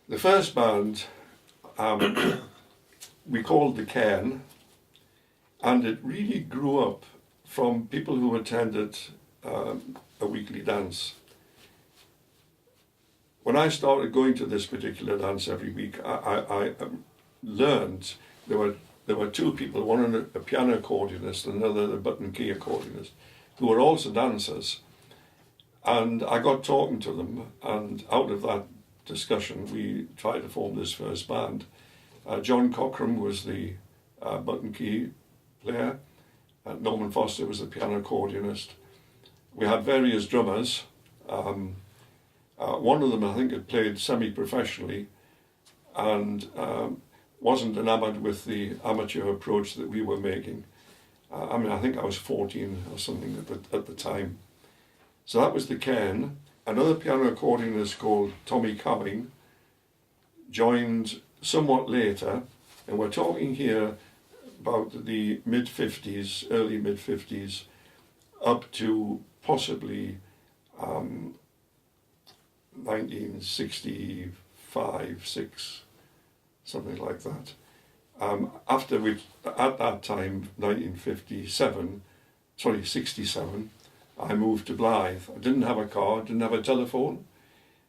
The first band we called the Cairn, and it really grew up from people who attended a weekly dance. When I started going to this particular dance every week, I learned there were two people, one a piano accordionist and another a button key accordionist, who were also dancers. And I got talking to them, and out of that discussion we tried to form this first band. John Cockram was the button key player, Norman Foster was the piano accordionist. We had various drummers. One of them, I think, had played semi-professionally and wasn't enamored with the amateur approach that we were making. I think I was 14 or something at the time. So that was the Cairn. Another piano accordionist called Tommy Cowing joined somewhat later, and we're talking here about the mid-50s, early mid-50s, up to possibly 1965, 6, something like that. At that time, 67, I moved to Blyth. I didn't have a car, didn't have a telephone,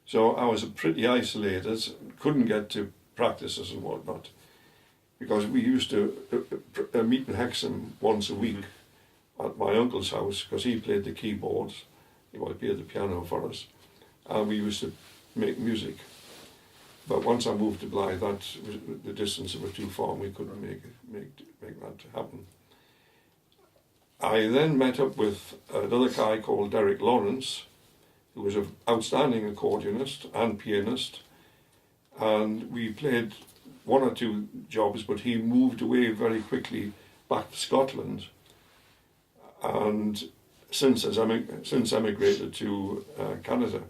so I was pretty isolated, couldn't get to practices and whatnot, because we used to meet in Hexham once a week at my uncle's house, because he played the keyboards, he played the piano for us, and we used to make music. But once I moved to Blyth, the distance was too far and we couldn't make that happen. I then met up with another guy called Derek Lawrence, who was an outstanding accordionist and pianist, and we played one or two jobs, but he moved away very quickly back to Scotland, and since emigrated to Canada.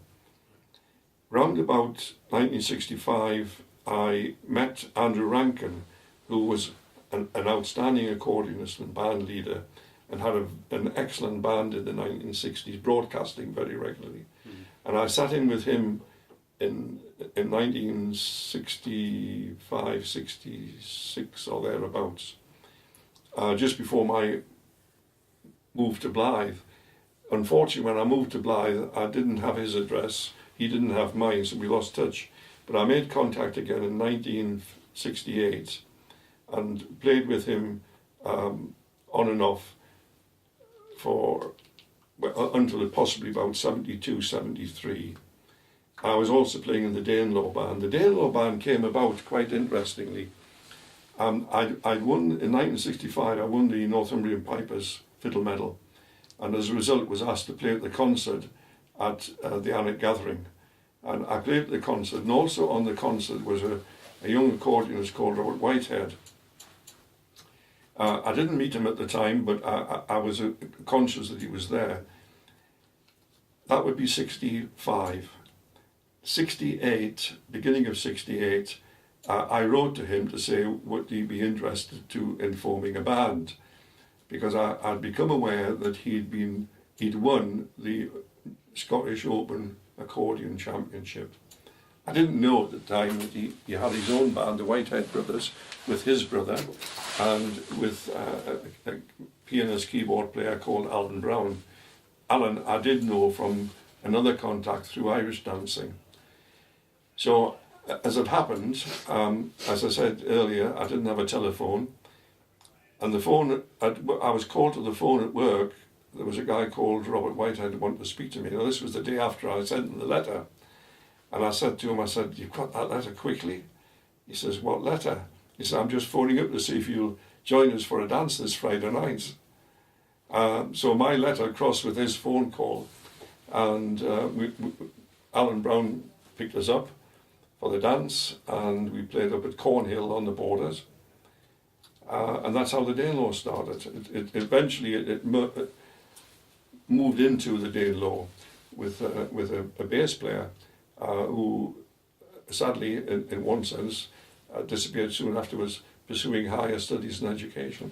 Round about 1965, I met Andrew Rankin, who was an outstanding accordionist and band leader, and had an excellent band in the 1960s, broadcasting very regularly. And I sat in with him in 1965, 66 or thereabouts, just before my move to Blyth. Unfortunately, when I moved to Blyth, I didn't have his address, he didn't have mine, so we lost touch. But I made contact again in 1968 and played with him on and off until possibly about 72, 73. I was also playing in the Danelaw Band. The Danelaw Band came about quite interestingly. I won, in 1965, I won the Northumbrian Pipers Fiddle Medal, and as a result was asked to play at the concert at the Annick Gathering. And I played at the concert, and also on the concert was a young accordionist called Robert Whitehead. I didn't meet him at the time, but I was conscious that he was there. That would be 65. 68, beginning of 68, I wrote to him to say, would he be interested in forming a band? Because I'd become aware that he'd won the Scottish Open Accordion Championship. I didn't know at the time that he had his own band, the Whitehead Brothers, with his brother, and with a pianist keyboard player called Alan Brown. Alan I did know from another contact through Irish dancing. So as it happened, as I said earlier, I didn't have a telephone, and the phone, I was called to the phone at work. There was a guy called Robert Whitehead who wanted to speak to me. Now this was the day after I sent him the letter. And I said to him, you've got that letter quickly? He says, what letter? He said, I'm just phoning up to see if you'll join us for a dance this Friday night. So my letter crossed with his phone call, and Alan Brown picked us up for the dance, and we played up at Cornhill on the Borders. And that's how the Danelaw started. It eventually moved into the Danelaw with a bass player who sadly, in one sense, disappeared soon afterwards, pursuing higher studies and education.